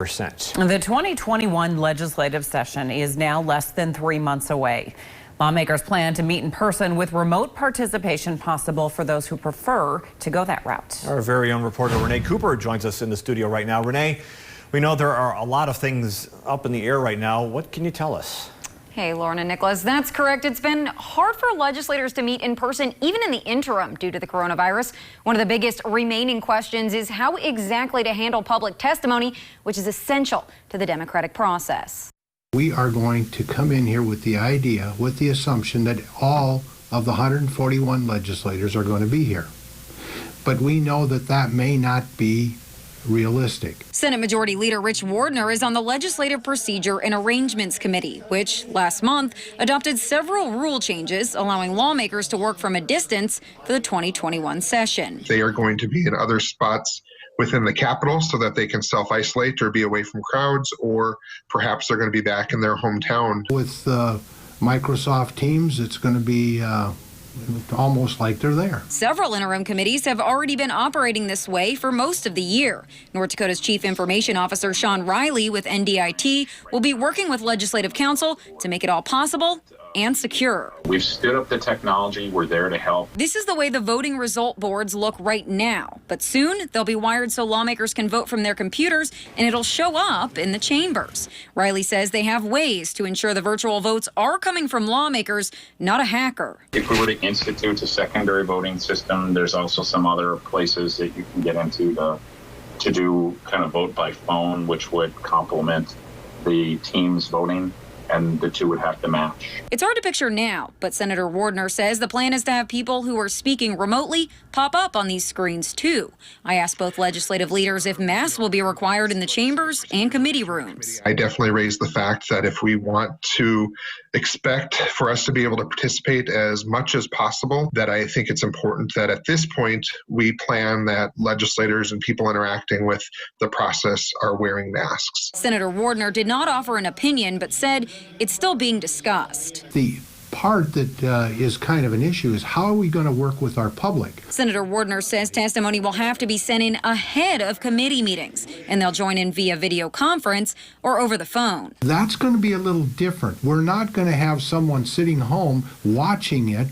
The 2021 legislative session is now less than 3 months away. Lawmakers plan to meet in person with remote participation possible for those who prefer to go that route. Our very own reporter Renee Cooper joins us in the studio right now. Renee, we know there are a lot of things up in the air right now. What can you tell us? Hey, Lauren and Nicholas, that's correct. It's been hard for legislators to meet in person, even in the interim, due to the coronavirus. One of the biggest remaining questions is how exactly to handle public testimony, which is essential to the democratic process. We are going to come in here with the idea, with the assumption that all of the 141 legislators are going to be here. But we know that that may not be realistic. Senate Majority Leader Rich Wardner is on the Legislative Procedure and Arrangements Committee, which last month adopted several rule changes allowing lawmakers to work from a distance for the 2021 session. They are going to be in other spots within the Capitol so that they can self-isolate or be away from crowds, or perhaps they're going to be back in their hometown. With Microsoft Teams, it's going to be almost like they're there. Several interim committees have already been operating this way for most of the year. North Dakota's Chief Information Officer Sean Riley with NDIT will be working with Legislative Council to make it all possible and secure. We've stood up the technology. We're there to help. This is the way the voting result boards look right now, but soon they'll be wired so lawmakers can vote from their computers and it'll show up in the chambers. Riley says they have ways to ensure the virtual votes are coming from lawmakers, not a hacker. If we were to institute a secondary voting system, there's also some other places that you can get into to do kind of vote by phone, which would complement the Teams voting, and the two would have to match. It's hard to picture now, but Senator Wardner says the plan is to have people who are speaking remotely pop up on these screens too. I asked both legislative leaders if masks will be required in the chambers and committee rooms. I definitely raised the fact that if we want to expect for us to be able to participate as much as possible, that I think it's important that at this point we plan that legislators and people interacting with the process are wearing masks. Senator Wardner did not offer an opinion, but said it's still being discussed. The part that is kind of an issue is how are we going to work with our public? Senator Wardner says testimony will have to be sent in ahead of committee meetings, and they'll join in via video conference or over the phone. That's going to be a little different. We're not going to have someone sitting home watching it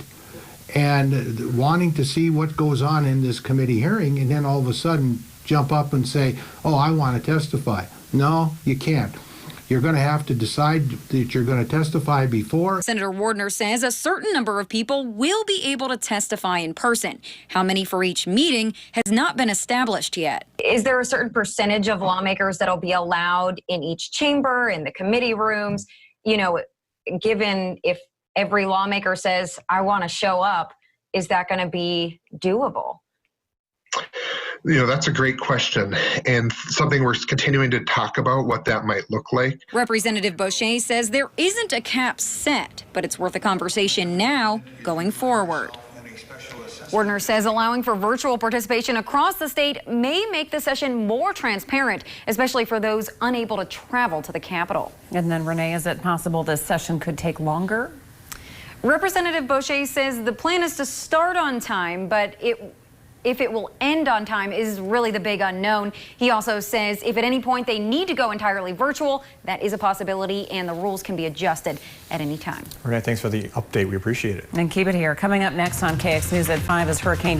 and wanting to see what goes on in this committee hearing and then all of a sudden jump up and say, oh, I want to testify. No, you can't. You're going to have to decide that you're going to testify before. Senator Wardner says a certain number of people will be able to testify in person. How many for each meeting has not been established yet. Is there a certain percentage of lawmakers that'll be allowed in each chamber, in the committee rooms? You know, given if every lawmaker says, I want to show up, is that going to be doable? You know, that's a great question and something we're continuing to talk about what that might look like. Representative Boucher says there isn't a cap set, but it's worth a conversation now going forward. Wardner says allowing for virtual participation across the state may make the session more transparent, especially for those unable to travel to the Capitol. And then, Renee, is it possible this session could take longer? Representative Boucher says the plan is to start on time, but if it will end on time is really the big unknown. He also says if at any point they need to go entirely virtual, that is a possibility and the rules can be adjusted at any time. Renee, thanks for the update. We appreciate it. And keep it here. Coming up next on KX News at 5 is Hurricane